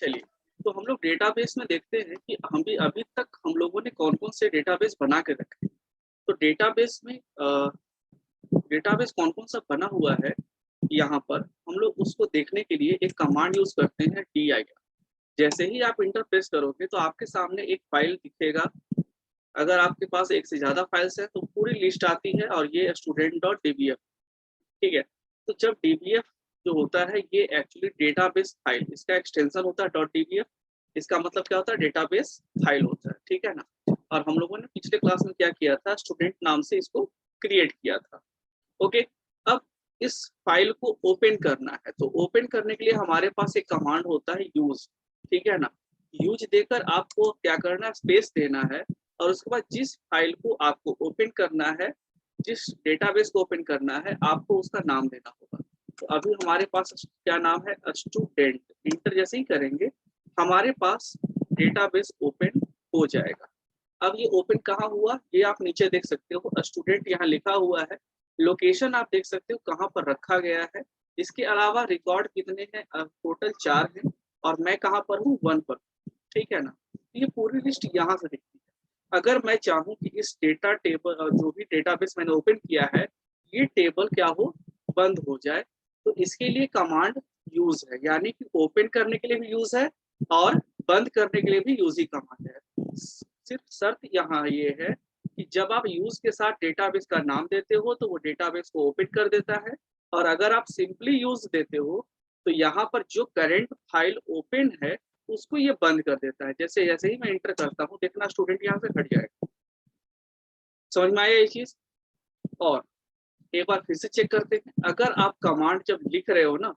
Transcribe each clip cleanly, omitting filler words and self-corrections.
चलिए, तो हम लोग डेटाबेस में देखते हैं कि हम भी अभी तक हम लोगों ने कौन-कौन से डेटाबेस बना के रखे हैं। तो डेटाबेस कौन-कौन सा बना हुआ है, यहाँ पर हम लोग उसको देखने के लिए एक कमांड यूज़ करते हैं dir। जैसे ही आप इंटर प्रेस करोगे तो आपके सामने एक फाइल दिखेगा। अगर आपके पास एक से ज़्यादा फाइल्स हैं तो पूरी लिस्ट आती है और ये student.dbf, ठीक है? तो जब dbf जो होता है ये एक्चुअली डेटाबेस फाइल, इसका एक्सटेंशन होता है .dbf। इसका मतलब क्या होता है? डेटाबेस फाइल होता है, ठीक है ना? और हम लोगों ने पिछले क्लास में क्या किया था? स्टूडेंट नाम से इसको क्रिएट किया था। ओके, अब इस फाइल को ओपन करना है, तो ओपन करने के लिए हमारे पास एक कमांड होता है यूज, ठीक है ना? यूज देकर आपको क्या करना है? स्पेस देना है और उसके बाद जिस फाइल को आपको ओपन करना है, जिस डेटाबेस को ओपन करना है, आपको उसका नाम देना होगा। तो अभी हमारे पास क्या नाम है? स्टूडेंट। इंटर जैसे ही करेंगे हमारे पास डेटाबेस ओपन हो जाएगा। अब ये ओपन कहाँ हुआ? ये आप नीचे देख सकते हो, स्टूडेंट यहाँ लिखा हुआ है। लोकेशन आप देख सकते हो कहाँ पर रखा गया है। इसके अलावा रिकॉर्ड कितने हैं? टोटल 4 हैं और मैं कहाँ पर हूँ? 1 पर, ठीक है ना? ये पूरी लिस्ट यहाँ से दिखती है। अगर मैं चाहूँ कि इस डेटा टेबल जो भी डेटाबेस मैंने ओपन किया है, ये टेबल क्या हो? बंद हो जाए, तो इसके लिए कमांड यूज है, यानी कि ओपन करने के लिए भी यूज है और बंद करने के लिए भी यूज ही कमांड है। सिर्फ शर्त यहाँ ये है कि जब आप यूज के साथ डेटाबेस का नाम देते हो तो वो डेटाबेस को ओपन कर देता है, और अगर आप सिंपली यूज देते हो तो यहाँ पर जो करंट फाइल ओपन है उसको ये बंद कर देता है। जैसे जैसे ही मैं एंटर करता हूँ, देखना स्टूडेंट यहाँ से हट जाएगा। समझ में आया ये चीज? और एक बार फिर से चेक करते हैं। अगर आप कमांड जब लिख रहे हो ना,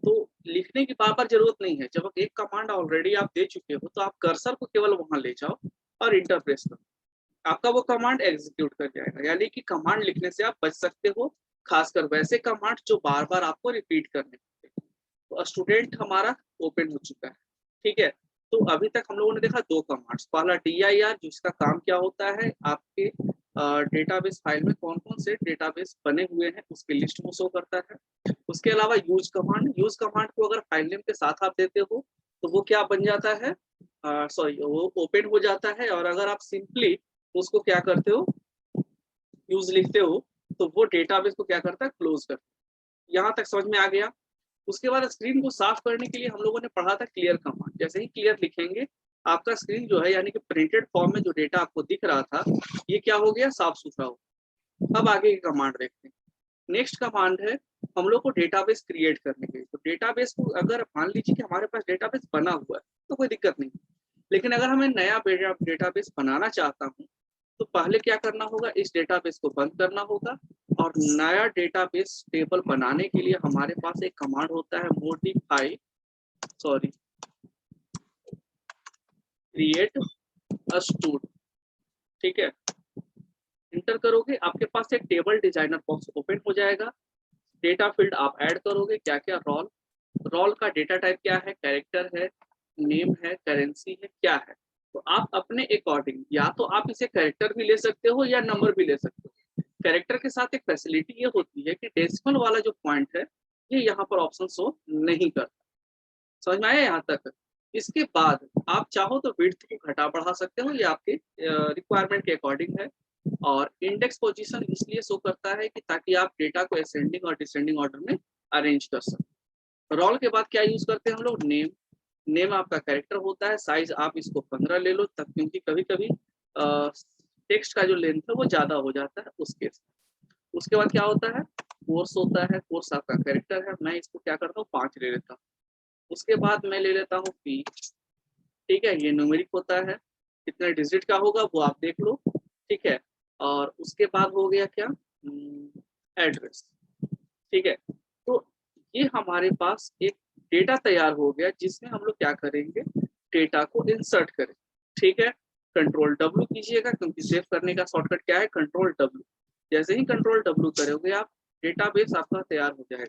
तो लिखने की बार बार जरूरत नहीं है। जब एक कमांड ऑलरेडी आप दे चुके हो तो आप कर्सर को केवल वहां ले जाओ और इंटर प्रेस करो, आपका वो कमांड एग्जीक्यूट कर जाएगा। यानी कि कमांड लिखने से आप बच सकते हो, खासकर वैसे कमांड जो बार बार आपको रिपीट करने पड़ते हैं। तो स्टूडेंट हमारा ओपन हो चुका है, ठीक है? तो अभी तक हम लोगों ने देखा 2 कमांड्स। पहला dir, जिसका काम क्या होता है? आपके डेटाबेस फाइल में कौन कौन से डेटाबेस बने हुए हैं उसकी लिस्ट को शो करता है। उसके अलावा यूज कमांड को अगर फाइल नेम के साथ आप देते हो तो वो क्या बन जाता है? सॉरी, वो ओपन हो जाता है। और अगर आप सिंपली उसको क्या करते हो? यूज लिखते हो तो वो डेटाबेस को क्या करता है? क्लोज करता है। यहाँ तक समझ में आ गया? उसके बाद स्क्रीन को साफ करने के लिए हम लोगों ने पढ़ा था क्लियर कमांड। जैसे ही क्लियर लिखेंगे, आपका स्क्रीन जो है, यानी कि प्रिंटेड फॉर्म में जो डेटा आपको दिख रहा था, ये क्या हो गया? साफ सुथरा हो। अब आगे की कमांड देखते हैं। नेक्स्ट कमांड है हम लोग को डेटाबेस क्रिएट करने के लिए। तो डेटाबेस को अगर मान लीजिए कि हमारे पास डेटाबेस बना हुआ है तो कोई दिक्कत नहीं, लेकिन अगर हमें नया डेटाबेस बनाना चाहता हूँ तो पहले क्या करना होगा? इस डेटाबेस को बंद करना होगा और नया डेटाबेस टेबल बनाने के लिए हमारे पास एक कमांड होता है modify sorry create a stood, ठीक है? इंटर करोगे, आपके पास एक टेबल डिजाइनर बॉक्स ओपन हो जाएगा। डेटा फील्ड आप ऐड करोगे, क्या क्या? रोल। रोल का डेटा टाइप क्या है? कैरेक्टर है, नेम है, करेंसी है, क्या है? तो आप अपने अकॉर्डिंग, या तो आप इसे कैरेक्टर भी ले सकते हो या नंबर भी ले सकते हो। कैरेक्टर के साथ एक फैसिलिटी ये होती है कि डेसिमल वाला जो पॉइंट है ये यहाँ पर ऑप्शन शो नहीं करता। समझ में आया यहाँ तक? इसके बाद आप चाहो तो विड्थ को घटा बढ़ा सकते हो, ये आपके रिक्वायरमेंट के अकॉर्डिंग है। और इंडेक्स पोजीशन इसलिए शो करता है कि ताकि आप डेटा को असेंडिंग और डिसेंडिंग ऑर्डर में अरेंज कर सकें। रोल के बाद क्या यूज करते हैं हम लोग? नेम। नेम आपका कैरेक्टर होता है। साइज आप इसको 15 ले लो तब, क्योंकि कभी कभी टेक्स्ट का जो लेंथ है वो ज्यादा हो जाता है उस केस। उसके बाद क्या होता है? कोर्स होता है। कोर्स आपका कैरेक्टर है, मैं इसको क्या करता हूँ? 5 ले लेता हूँ। उसके बाद मैं ले लेता हूँ पी, ठीक है? ये न्यूमेरिक होता है, कितने डिजिट का होगा वो आप देख लो, ठीक है? और उसके बाद हो गया क्या? एड्रेस, ठीक है? तो ये हमारे पास एक डेटा तैयार हो गया जिसमें हम लोग क्या करेंगे? डेटा को इंसर्ट करें, ठीक है? कंट्रोल डब्ल्यू कीजिएगा, क्योंकि सेव करने का शॉर्टकट क्या है? Control W. जैसे ही कंट्रोल डब्ल्यू करोगे आप, डेटाबेस आपका तैयार हो जाएगा।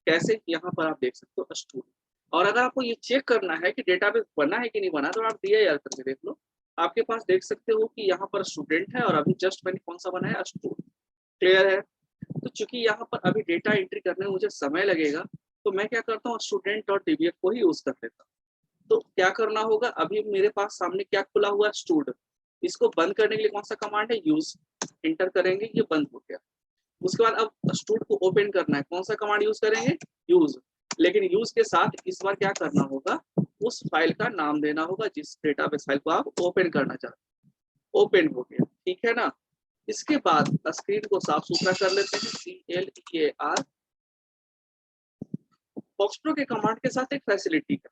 कैसे? यहाँ पर आप देख सकते हो स्टूडेंट। और अगर आपको ये चेक करना है कि डेटाबेस बना है कि नहीं बना, तो आप dir करके देख लो। आपके पास देख सकते हो कि यहाँ पर स्टूडेंट है और अभी जस्ट मैंने कौन सा बनाया? स्टूडेंट। क्लियर है? तो चूंकि यहाँ पर अभी डेटा एंट्री करने में मुझे समय लगेगा, तो मैं क्या करता हूँ? student.dbf को ही यूज कर लेता हूँ। तो क्या करना होगा, अभी मेरे पास सामने क्या खुला हुआ है, स्टूड। इसको बंद करने के लिए कौन सा कमांड है, यूज। इंटर करेंगे, ये बंद हो गया। उसके बाद अब स्टूड को ओपन करना है, कौन सा कमांड यूज करेंगे, यूज। लेकिन यूज के साथ इस बार क्या करना होगा, उस फाइल का नाम देना होगा जिस डेटाबेस फाइल को आप ओपन करना चाहते हैं। ओपन हो गया, ठीक है ना। इसके बाद स्क्रीन को साफ सुथरा कर लेते हैं, CLEAR। फॉक्सट्रो के कमांड के साथ एक फैसिलिटी है,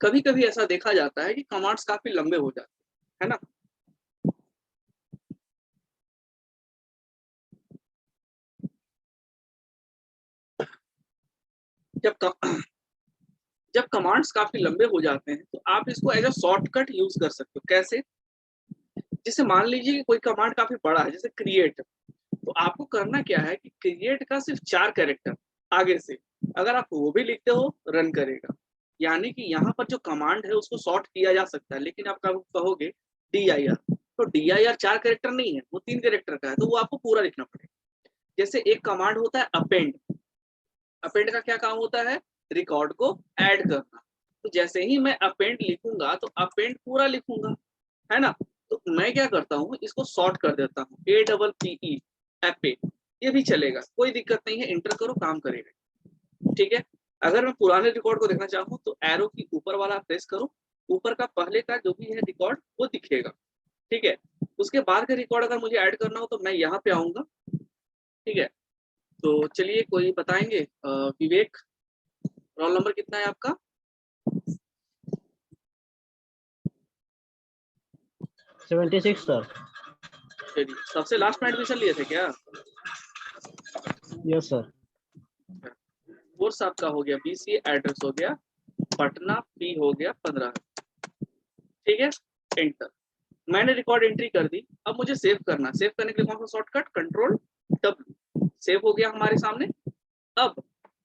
कभी कभी ऐसा देखा जाता है कि कमांड्स काफी लंबे हो जाते हैं, है ना। जब जब कमांड्स काफी लंबे हो जाते हैं तो आप इसको एज अ शॉर्टकट यूज कर सकते हो। कैसे, जैसे मान लीजिए कि कोई कमांड काफी बड़ा है, जैसे क्रिएट। तो आपको करना क्या है कि क्रिएट का सिर्फ 4 कैरेक्टर आगे से अगर आप वो भी लिखते हो, रन करेगा। यानी कि यहाँ पर जो कमांड है उसको शॉर्ट किया जा सकता है, लेकिन आप कहोगे DIR, तो DIR 4 कैरेक्टर नहीं है, वो 3 कैरेक्टर का है, तो वो आपको पूरा लिखना पड़ेगा। जैसे एक कमांड होता है अपेंड। अपेंड का क्या काम होता है, रिकॉर्ड को ऐड करना। तो जैसे ही मैं अपेंड लिखूंगा तो अपेंड पूरा लिखूंगा, है ना। तो मैं क्या करता हूँ, इसको शॉर्ट कर देता हूँ, APPE, एपे। ये भी चलेगा, कोई दिक्कत नहीं है, इंटर करो काम करेगा, ठीक है। अगर मैं पुराने रिकॉर्ड को देखना चाहूँ तो एरो की ऊपर वाला प्रेस करो, ऊपर का पहले का जो भी है रिकॉर्ड वो दिखेगा, ठीक है। उसके बाद का रिकॉर्ड अगर मुझे ऐड करना हो तो मैं यहाँ पे आऊंगा, ठीक है। तो चलिए कोई बताएंगे, विवेक, रोल नंबर कितना है आपका। 76 सर। चलिए, सबसे लास्ट में एडमिशन लिए थे क्या। Yes sir. कोर्स आपका हो गया BCA, एड्रेस हो गया पटना, फी हो गया 15, ठीक है। एंटर, मैंने रिकॉर्ड एंट्री कर दी। अब मुझे सेव करना, सेव करने के लिए कौन सा शॉर्टकट, Ctrl W। सेव हो गया हमारे सामने। अब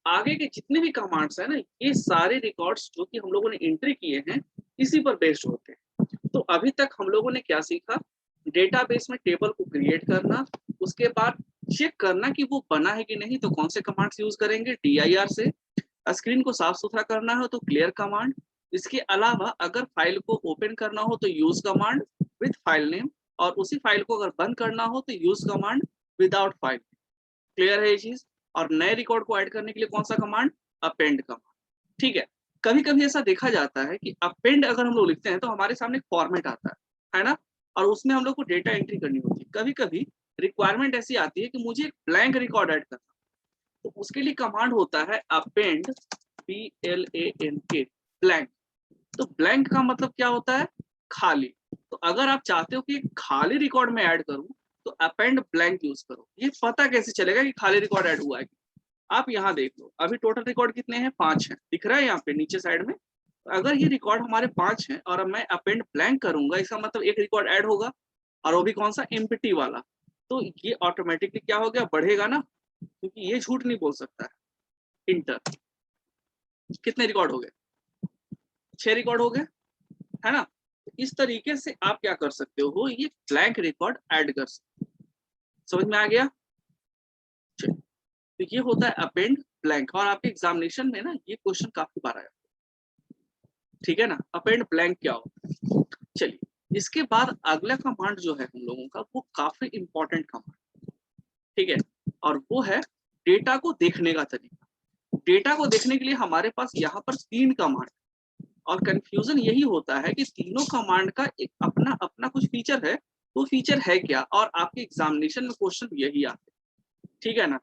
आगे के जितने भी कमांड्स है ना, ये सारे रिकॉर्ड्स जो कि हम लोगों ने एंट्री किए हैं इसी पर बेस्ड होते हैं। तो अभी तक हम लोगों ने क्या सीखा, डेटाबेस में टेबल को क्रिएट करना, उसके बाद चेक करना कि वो बना है कि नहीं, तो कौन से कमांड्स यूज करेंगे, DIR से। स्क्रीन को साफ सुथरा करना हो तो क्लियर कमांड। इसके अलावा अगर फाइल को ओपन करना हो तो use command with file name, और उसी फाइल को अगर बंद करना हो तो use command without file. Clear है ये चीज। और नए रिकॉर्ड को ऐड करने के लिए कौन सा कमांड, अपेंड कमांड, ठीक है। कभी कभी ऐसा देखा जाता है कि अपेंड अगर हम लोग लिखते हैं तो हमारे सामने फॉर्मेट आता है ना, और उसमें हम लोग को डेटा एंट्री करनी होती है। कभी कभी रिक्वायरमेंट ऐसी आती है कि मुझे एक ब्लैंक रिकॉर्ड ऐड करना, तो उसके लिए कमांड होता है अपेंड, BLANK, ब्लैंक। तो ब्लैंक का मतलब क्या होता है, खाली। तो अगर आप चाहते हो कि खाली रिकॉर्ड में ऐड करूं तो अपेंड ब्लैंक यूज करो। ये पता कैसे चलेगा कि खाली रिकॉर्ड ऐड हुआ है, आप यहाँ देख लो, अभी टोटल रिकॉर्ड कितने हैं, 5 हैं, दिख रहा है यहाँ पे नीचे साइड में। अगर ये रिकॉर्ड हमारे 5 हैं और अब मैं अपेंड ब्लैंक करूंगा, इसका मतलब एक रिकॉर्ड ऐड होगा, और वो भी कौन सा, एम्प्टी वाला। तो ये ऑटोमेटिकली क्या हो गया, बढ़ेगा ना, क्योंकि ये झूठ नहीं बोल सकता है। इंटर, कितने रिकॉर्ड हो गए, 6 रिकॉर्ड हो गए, है ना। इस तरीके से आप क्या कर सकते हो, ये ब्लैंक रिकॉर्ड ऐड कर सकते हो। समझ में आ गया। तो ये होता है अपेंड ब्लैंक, और आपके एग्जामिनेशन में ना ये क्वेश्चन काफी बार आया, ठीक है ना। अपेंड ब्लैंक क्या होता है। चलिए, इसके बाद अगला कमांड जो है हम लोगों का, वो काफी इंपॉर्टेंट कमांड, ठीक है, और वो है डेटा को देखने का तरीका। डेटा को देखने के लिए हमारे पास यहाँ पर 3 कमांड, और कंफ्यूजन यही होता है कि तीनों कमांड का एक अपना अपना कुछ फीचर है, वो फीचर है क्या, और आपके एग्जामिनेशन में क्वेश्चन यही आते हैं, ठीक है ना।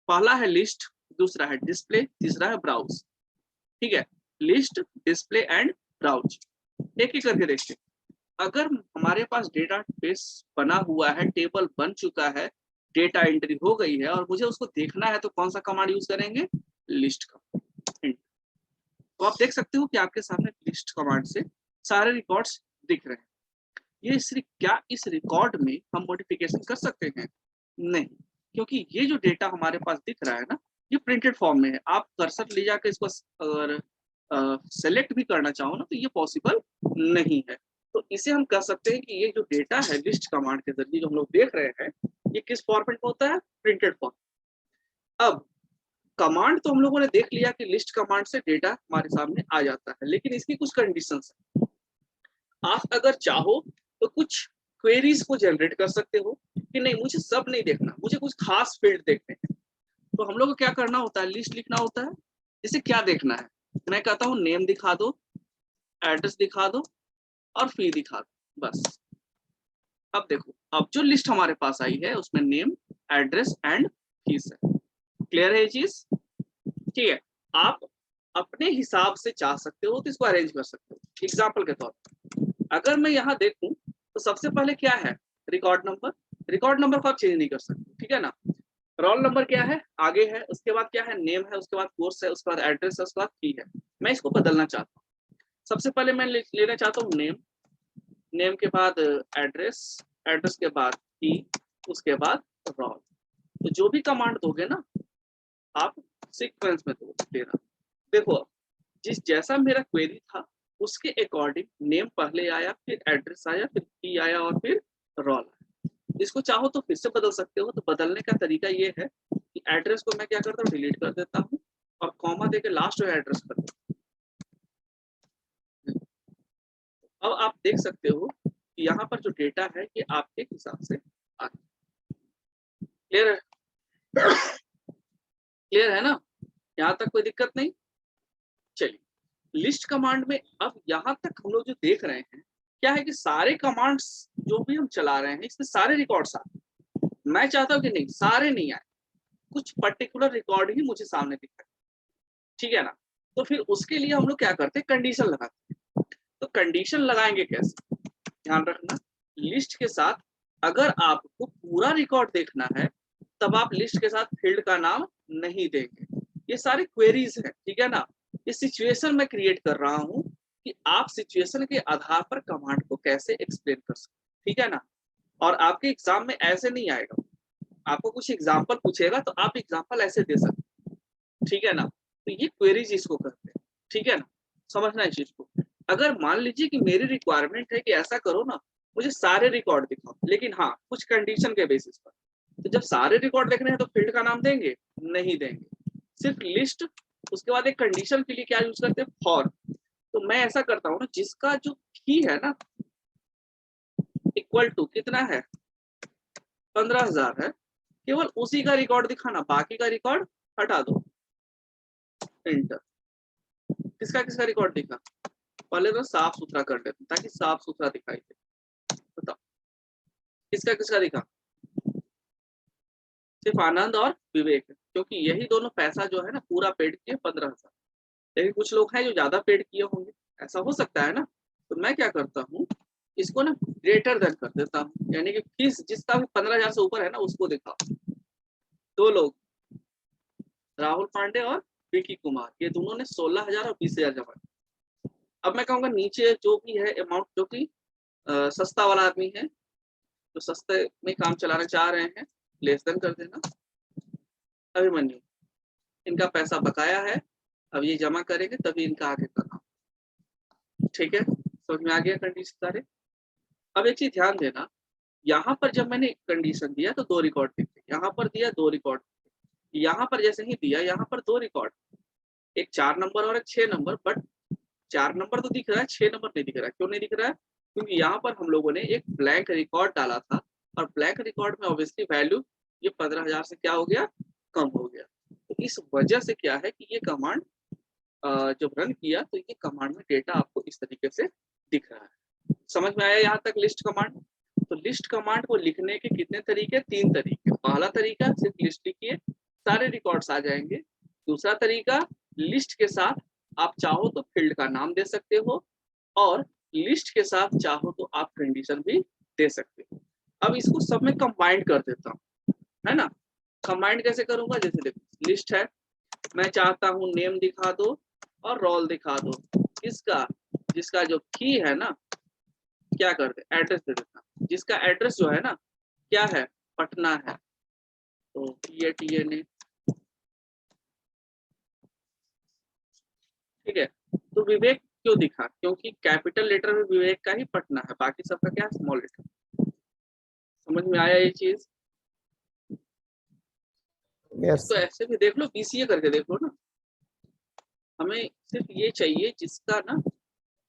पहला है लिस्ट, दूसरा है डिस्प्ले, तीसरा है ब्राउज, ठीक है। लिस्ट, डिस्प्ले एंड ब्राउज, एक एक करके देखते हैं। अगर हमारे पास डेटा बेस बना हुआ है, टेबल बन चुका है, डेटा एंट्री हो गई है, और मुझे उसको देखना है, तो कौन सा कमांड यूज करेंगे, लिस्ट का। तो आप देख सकते हो कि आपके सामने लिस्ट कमांड से सारे रिकॉर्ड्स दिख रहे हैं। ये सिर्फ क्या इस रिकॉर्ड में हम मॉडिफिकेशन कर सकते हैं, नहीं, क्योंकि ये जो डेटा हमारे पास दिख रहा है ना, ये प्रिंटेड फॉर्म में है। आप कर्सर ले जाकर इसको अगर सेलेक्ट भी करना चाहो ना, तो ये पॉसिबल नहीं है। तो इसे हम कह सकते हैं कि ये जो डेटा है लिस्ट कमांड के जरिए जो हम लोग देख रहे हैं, ये किस फॉर्मेट में होता है, प्रिंटेड फॉर्म। अब कमांड तो हम लोगों ने देख लिया कि लिस्ट कमांड से डेटा हमारे सामने आ जाता है, लेकिन इसकी कुछ कंडीशंस है। आप अगर चाहो तो कुछ क्वेरीज को जनरेट कर सकते हो कि नहीं मुझे सब नहीं देखना, मुझे कुछ खास फील्ड देखने हैं। तो हम लोग को क्या करना होता है, लिस्ट लिखना होता है। इसे क्या देखना है, मैं कहता हूँ नेम दिखा दो, एड्रेस दिखा दो और फी दिखा दो, बस। अब देखो, अब जो लिस्ट हमारे पास आई है उसमें नेम, एड्रेस एंड फीस है। क्लियर है ये चीज? ठीक है। आप अपने हिसाब से चाह सकते हो तो इसको अरेंज कर सकते हो। एग्जाम्पल के तौर पर अगर मैं यहाँ देखूं तो सबसे पहले क्या है, रिकॉर्ड नंबर। रिकॉर्ड नंबर को आप चेंज नहीं कर सकते, ठीक है ना। रोल नंबर क्या है, आगे है, उसके बाद क्या है, नेम है, उसके बाद कोर्स है, उसके बाद एड्रेस है, उसके बाद फी है। मैं इसको बदलना चाहता हूँ। सबसे पहले मैं लेना चाहता हूँ नेम, नेम के बाद एड्रेस, एड्रेस के बाद फी, उसके बाद रोल। तो जो भी कमांड दोगे ना आप सीक्वेंस में देना। देखो जिस जैसा मेरा क्वेरी था उसके अकॉर्डिंग नेम पहले आया, फिर एड्रेस आया, फिर फी आया और फिर रोल आया। इसको चाहो तो फिर से बदल सकते हो। तो बदलने का तरीका ये है कि एड्रेस को मैं क्या करता हूँ, डिलीट कर देता हूँ और कॉमा देके लास्ट में एड्रेस कर देता हूँ। अब आप देख सकते हो कि यहाँ पर जो डेटा है ये आपके हिसाब से आ गया। क्लियर है? क्लियर है ना? यहाँ तक कोई दिक्कत नहीं। चलिए, लिस्ट कमांड में अब यहाँ तक हम लोग जो देख रहे हैं क्या है कि सारे कमांड्स जो भी हम चला रहे हैं इसमें सारे रिकॉर्ड्स आते हैं। मैं चाहता हूँ कि नहीं सारे नहीं आए, कुछ पर्टिकुलर रिकॉर्ड ही मुझे सामने दिखाए, ठीक है ना। तो फिर उसके लिए हम लोग क्या करते हैं, कंडीशन लगाते हैं। तो कंडीशन लगाएंगे कैसे, ध्यान रखना। लिस्ट के साथ अगर आपको पूरा रिकॉर्ड देखना है तब आप लिस्ट के साथ फील्ड का नाम नहीं देंगे। ये सारे क्वेरीज हैं, ठीक है ना। ये सिचुएशन मैं क्रिएट कर रहा हूँ कि आप सिचुएशन के आधार पर कमांड को कैसे एक्सप्लेन कर सकते, ठीक है ना। और आपके एग्जाम में ऐसे नहीं आएगा, आपको कुछ एग्जाम्पल पूछेगा तो आप एग्जाम्पल ऐसे दे सकते, ठीक है ना। तो ये क्वेरीज इसको करते हैं, ठीक है ना। समझना है चीज को। अगर मान लीजिए कि मेरी रिक्वायरमेंट है कि ऐसा करो ना, मुझे सारे रिकॉर्ड दिखाओ, लेकिन हाँ कुछ कंडीशन के बेसिस पर। तो जब सारे रिकॉर्ड देखने हैं तो फील्ड का नाम देंगे नहीं देंगे, सिर्फ लिस्ट। उसके बाद एक कंडीशन के लिए क्या यूज करते हैं, फॉर। तो मैं ऐसा करता हूँ ना, जिसका जो की है ना इक्वल टू कितना है 15,000 है, केवल उसी का रिकॉर्ड दिखाना, बाकी का रिकॉर्ड हटा दो, एंटर। किसका किसका रिकॉर्ड दिखा, पहले तो साफ सुथरा कर लेते ताकि साफ सुथरा दिखाई दे। बताओ किसका किसका दिखा, सिर्फ आनंद और विवेक, क्योंकि यही दोनों पैसा जो है ना पूरा पेड किए 15,000। लेकिन कुछ लोग हैं जो ज्यादा पेड किए होंगे, ऐसा हो सकता है ना। तो मैं क्या करता हूँ, इसको ना ग्रेटर देन कर देता हूँ, यानी कि फीस जिसका भी 15,000 से ऊपर है ना उसको दिखाओ। दो लोग, राहुल पांडे और विकी कुमार, ये दोनों ने 16,000 और 20,000 जमा। अब मैं कहूँगा नीचे जो भी है अमाउंट, जो कि सस्ता वाला आदमी है, जो सस्ते में काम चलाना चाह रहे हैं, लेस देन कर देना। अभिमन्यु, इनका पैसा बकाया है, अब ये जमा करेंगे तभी इनका आगे का काम, ठीक है। समझ में आ गया कंडीशन सारे। अब एक चीज ध्यान देना, यहाँ पर जब मैंने कंडीशन दिया तो 2 रिकॉर्ड दिखे, यहाँ पर दिया 2 रिकॉर्ड, यहाँ पर जैसे ही दिया यहाँ पर 2 रिकॉर्ड, एक 4 नंबर और एक 6 नंबर। बट 4 नंबर तो दिख रहा है, 6 नंबर नहीं दिख रहा है। क्यों नहीं दिख रहा है, क्योंकि यहाँ पर हम लोगों ने एक ब्लैंक रिकॉर्ड डाला था और ब्लैंक रिकॉर्ड में ऑब्वियसली वैल्यू ये 15,000 से क्या हो गया, कम हो गया। तो इस वजह से क्या है कि ये कमांड जब रन किया तो ये कमांड में डेटा आपको इस तरीके से दिख रहा है। समझ में आया यहाँ तक लिस्ट कमांड? तो लिस्ट कमांड को लिखने के कितने तरीके, 3 तरीके। पहला तरीका सिर्फ लिस्ट लिखिए, सारे रिकॉर्ड्स आ जाएंगे। दूसरा तरीका, लिस्ट के साथ आप चाहो तो फील्ड का नाम दे सकते हो और लिस्ट के साथ चाहो तो आप कंडीशन भी दे सकते हो। अब इसको सब में कंबाइंड कर देता हूँ, है ना। कंबाइंड कैसे करूंगा, जैसे देखो लिस्ट है, मैं चाहता हूँ नेम दिखा दो और रोल दिखा दो। किसका, जिसका जो की है ना, क्या कर दे, एड्रेस दे देता, जिसका एड्रेस जो है ना क्या है, पटना है, तो PATNA, ठीक है। तो विवेक क्यों दिखा, क्योंकि कैपिटल लेटर में विवेक का ही पटना है, बाकी सबका क्या स्मॉल लेटर। समझ में आया ये चीज? यस इसको ऐसे भी देख लो, BCA करके देख लो ना। हमें सिर्फ ये चाहिए जिसका ना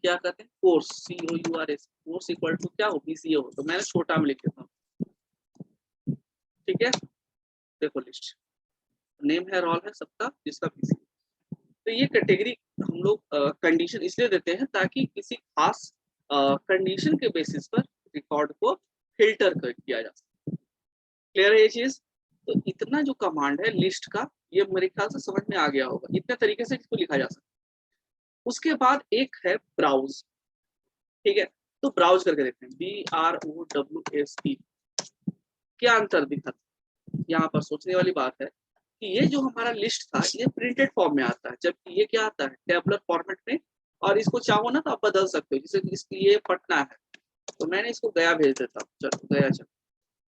क्या कहते हैं, course, COURS, course equal to क्या हो, BCA हो। तो मैंने छोटा में लिख देता हूँ, ठीक है। देखो लिस्ट, नेम है, रोल है सबका, जिसका BCA। तो ये कैटेगरी हम लोग कंडीशन इसलिए देते हैं ताकि किसी खास कंडीशन के बेसिस पर रिकॉर्ड को फिल्टर किया जा सके। क्लियर है ये चीज? तो इतना जो कमांड है लिस्ट का, ये मेरे ख्याल से समझ में आ गया होगा, इतने तरीके से इसको लिखा जा सकता है। उसके बाद एक है ब्राउज, ठीक है। तो ब्राउज करके देखते हैं, BROWSE। क्या अंतर दिखा, यहाँ पर सोचने वाली बात है कि ये जो हमारा लिस्ट था ये प्रिंटेड फॉर्म में आता है, जबकि ये क्या आता है, टेबुलर फॉर्मेट में। और इसको चाहो ना तो आप बदल सकते हो, जैसे इसके लिए पटना है तो मैंने इसको गया भेज देता हूँ, चलो गया, चलो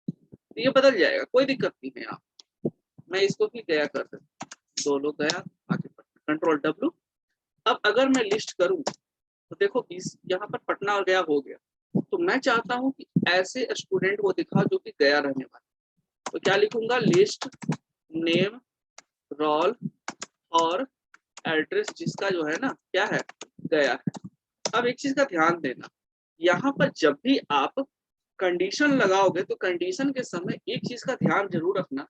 तो ये बदल जाएगा, कोई दिक्कत नहीं है। यहाँ मैं इसको भी गया कर देता हूँ, दो लोग गया, आगे पटना, कंट्रोल W। अब अगर मैं लिस्ट करूँ तो देखो यहाँ पर पटना और गया हो गया। तो मैं चाहता हूँ कि ऐसे स्टूडेंट को दिखा जो कि गया रहने वाले, तो क्या लिखूंगा, लिस्ट नेम रोल और एड्रेस जिसका जो है ना क्या है, गया है। अब एक चीज का ध्यान देना, यहाँ पर जब भी आप कंडीशन लगाओगे तो कंडीशन के समय एक चीज का ध्यान जरूर रखना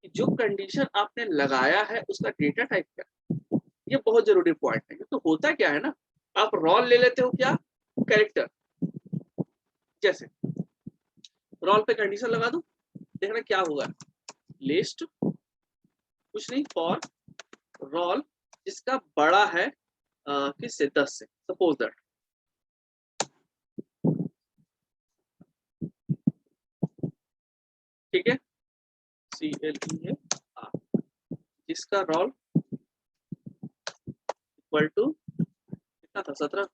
कि जो कंडीशन आपने लगाया है उसका डेटा टाइप क्या है। ये बहुत जरूरी पॉइंट है। तो होता क्या है ना, आप रोल ले लेते हो, क्या कैरेक्टर, जैसे रोल पे कंडीशन लगा दो, देखना क्या होगा, लिस्ट कुछ नहीं, फॉर रोल जिसका बड़ा है किससे, 10 से, सपोज दैट। ठीक है, CLEAR, जिसका रोल इक्वल टू कितना था, 17।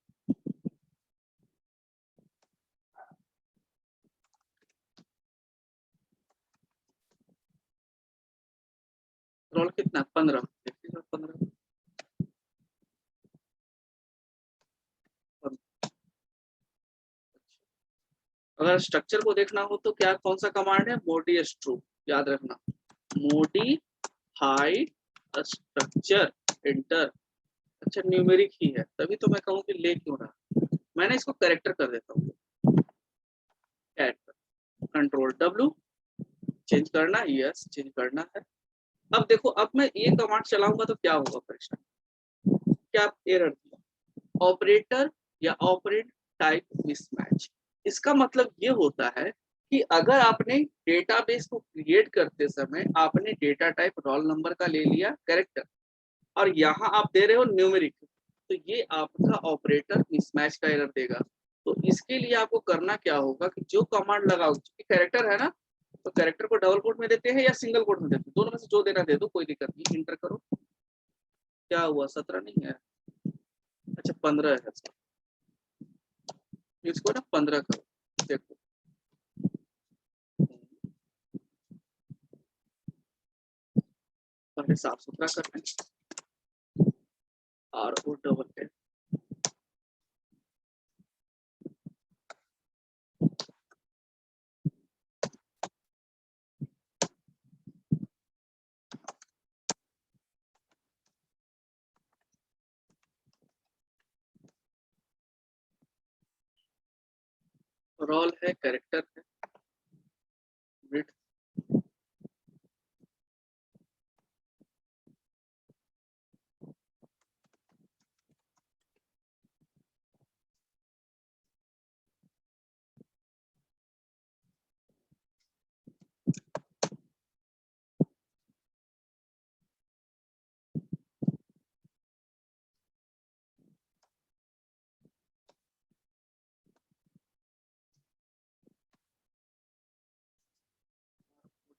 रोल कितना, 15, 15। अगर स्ट्रक्चर को देखना हो तो क्या, कौन सा कमांड है, मोडी स्ट्रू, याद रखना, मोडी हाई स्ट्रक्चर एंटर। अच्छा न्यूमेरिक ही है, तभी तो मैं कहूँ कि ले क्यों रहा। मैंने इसको करेक्टर कर देता हूँ, कंट्रोल W, चेंज करना, यस चेंज करना है। अब देखो, अब मैं ये कमांड चलाऊंगा तो क्या होगा, परेशान, क्या एरर दिया, ऑपरेटर या ऑपरेंड टाइप मिसमैच। इसका मतलब ये होता है कि अगर आपने डेटाबेस को क्रिएट करते समय आपने डेटा टाइप रोल नंबर का ले लिया कैरेक्टर, और यहाँ आप दे रहे हो न्यूमेरिक, तो ये आपका ऑपरेटर मिसमैच का एरर देगा। तो इसके लिए आपको करना क्या होगा कि जो कमांड लगाओ, कैरेक्टर है ना, तो कैरेक्टर को डबल कोट में देते हैं या सिंगल कोट में देते हैं, दोनों में से जो देना दे दो, कोई दिक्कत नहीं। इंटर करो, क्या हुआ, 17 नहीं है, अच्छा 15 है, इसको ना 15 करो। देखो पहले साफ सुथरा करना है, और वो डबल है, रोल है, कैरेक्टर है, विड्थ,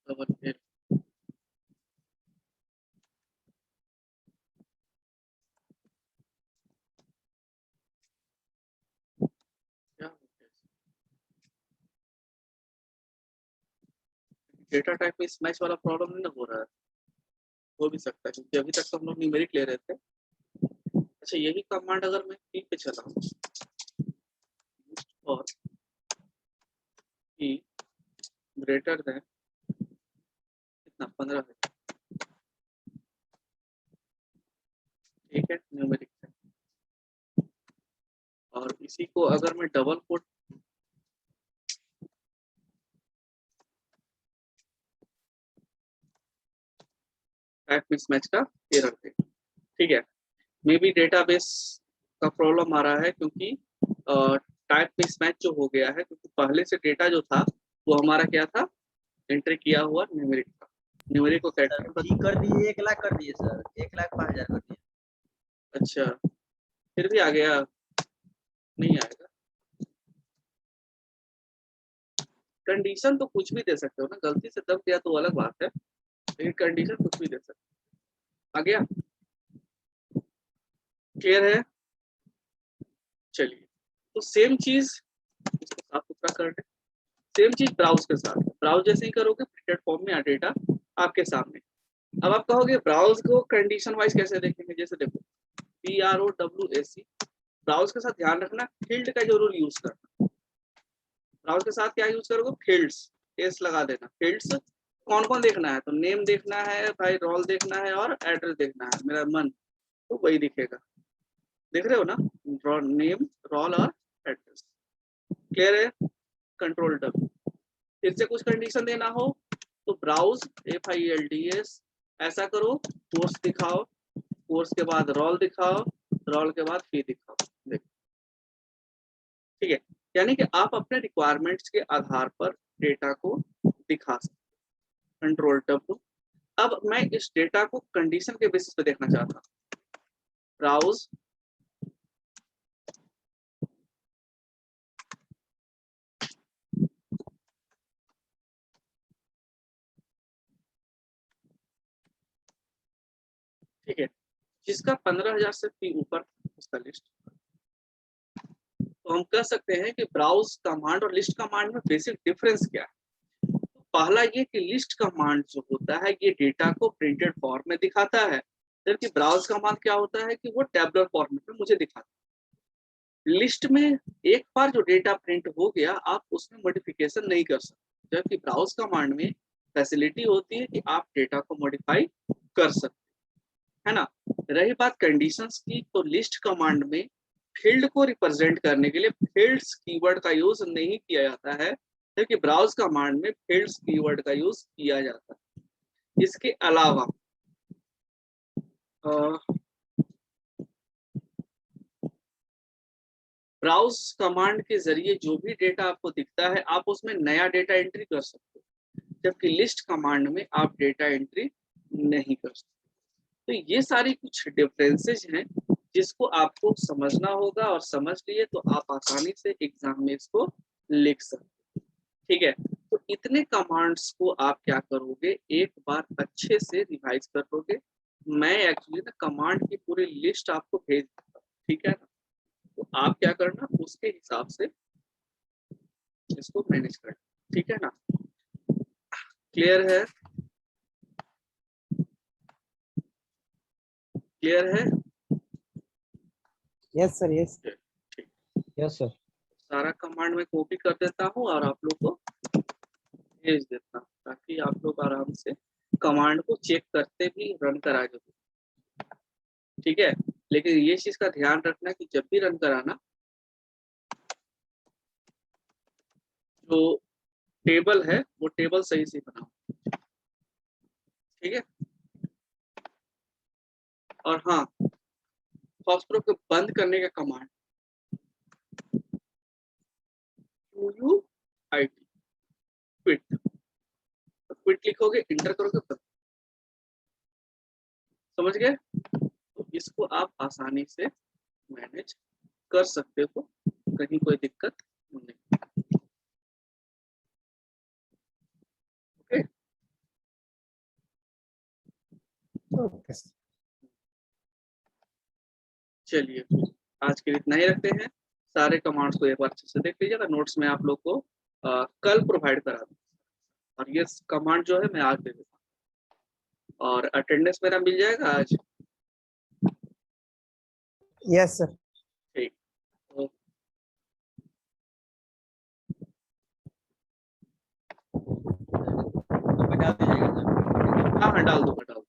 डबल है, क्या डेटा टाइप में स्मैच वाला प्रॉब्लम नहीं ना हो रहा है, हो भी सकता है क्योंकि अभी तक तो हम लोग न्यूमेरिक ले रहे थे। अच्छा यही कमांड अगर मैं P पे चलाऊं, और P ग्रेटर देन कितना, 15 है, ठीक है, न्यूमेरिक है। और इसी को अगर मैं डबल कोट टाइप मिसमैच का एरर दे, ठीक है। मे बी डेटाबेस का प्रॉब्लम आ रहा है, क्योंकि टाइप मिसमैच जो हो गया है, क्योंकि पहले से डेटा जो था वो हमारा क्या था, एंट्री किया हुआ न्यूमेरिक था। न्यूमेरिक को सर ठीक कर दिए, 1 लाख कर दिए सर, 1,05,000 कर दिए। अच्छा, फिर भी आ गया, नहीं आएगा। कंडीशन तो कुछ भी दे सकते हो ना, गलती से दब गया तो अलग बात है, लेकिन कंडीशन कुछ भी दे सकते हो। आ गया, क्लियर है। चलिए, तो सेम चीज इसको साफ सुथरा कर दे। सेम चीज ब्राउज के साथ, ब्राउज जैसे ही करोगे प्रिंटेड फॉर्म में आ डेटा आपके सामने। अब आप कहोगे ब्राउज को कंडीशन वाइज कैसे देखेंगे, जैसे देखो PROWAC, ब्राउज के साथ ध्यान रखना फील्ड का जरूर यूज करना। ब्राउज के साथ क्या यूज करोगे, फील्ड्स, एस लगा देना। फील्ड्स कौन कौन देखना है, तो नेम देखना है भाई, रोल देखना है और एड्रेस देखना है, मेरा मन तो वही दिखेगा। देख रहे हो ना, नेम, रोल और एड्रेस। क्लियर है। Control W। फिर से कुछ कंडीशन देना हो तो ब्राउज FILDS, ऐसा करो, कोर्स दिखाओ, कोर्स के बाद रोल दिखाओ, रोल के बाद फी दिखाओ। देखो, ठीक है, यानी कि आप अपने रिक्वायरमेंट्स के आधार पर डेटा को दिखा सकते। Control W। अब मैं इस डेटा को कंडीशन के बेसिस पे देखना चाहता हूँ। ब्राउज ठीक है, जिसका 15,000 से फी ऊपर उसका लिस्ट। तो हम कह सकते हैं कि ब्राउज कमांड और लिस्ट कमांड में बेसिक डिफरेंस क्या है। तो पहला ये कि लिस्ट कमांड जो होता है ये डेटा को प्रिंटेड फॉर्म में दिखाता है, जबकि ब्राउज कमांड क्या होता है कि वो टैबुलर फॉर्मेट में मुझे दिखाता है। लिस्ट में एक बार जो डेटा प्रिंट हो गया आप उसमें मॉडिफिकेशन नहीं कर सकते, जबकि ब्राउज कमांड में फैसिलिटी होती है कि आप डेटा को मॉडिफाई कर सकते है ना। रही बात कंडीशंस की, तो लिस्ट कमांड में फील्ड को रिप्रेजेंट करने के लिए फील्ड्स कीवर्ड का यूज नहीं किया जाता है, जबकि ब्राउज कमांड में फील्ड्स कीवर्ड का यूज किया जाता है। इसके अलावा ब्राउज कमांड के जरिए जो भी डेटा आपको दिखता है आप उसमें नया डेटा एंट्री कर सकते हो, जबकि लिस्ट कमांड में आप डेटा एंट्री नहीं कर सकते। तो ये सारी कुछ डिफरेंसेस हैं जिसको आपको समझना होगा, और समझ लिए तो आप आसानी से एग्जाम में इसको लिख सकते। ठीक है, तो इतने कमांड्स को आप क्या करोगे, एक बार अच्छे से रिवाइज कर लोगे। मैं एक्चुअली ना कमांड की पूरी लिस्ट आपको भेज देता हूँ, ठीक है ना। तो आप क्या करना, उसके हिसाब से इसको मैनेज करना, ठीक है ना। क्लियर है, क्लियर है। Yes sir, yes yes sir. सारा कमांड में कॉपी कर देता हूँ और आप लोग को भेज देता हूँ, ताकि आप लोग आराम से कमांड को चेक करते भी रन करा दो, ठीक है। लेकिन ये चीज का ध्यान रखना कि जब भी रन कराना, जो टेबल है वो टेबल सही से बनाओ, ठीक है। और हाँ, फॉस्फोरो को बंद करने का कमांड QUIT, क्विट, क्विट लिखोगे, इंटर करोगे, बंद। समझ गए। तो इसको आप आसानी से मैनेज कर सकते हो, कहीं कोई दिक्कत नहीं। Okay, okay. चलिए आज के लिए इतना ही रखते हैं। सारे कमांड्स को एक बार अच्छे से देख लीजिएगा, नोट्स में आप लोग को कल प्रोवाइड करा दूँ, और ये कमांड जो है मैं आज दे देता हूँ। और अटेंडेंस मेरा मिल जाएगा आज, यस सर। ठीक। तो तो बता दीजिएगा सर। हाँ हाँ, डाल दूंगा।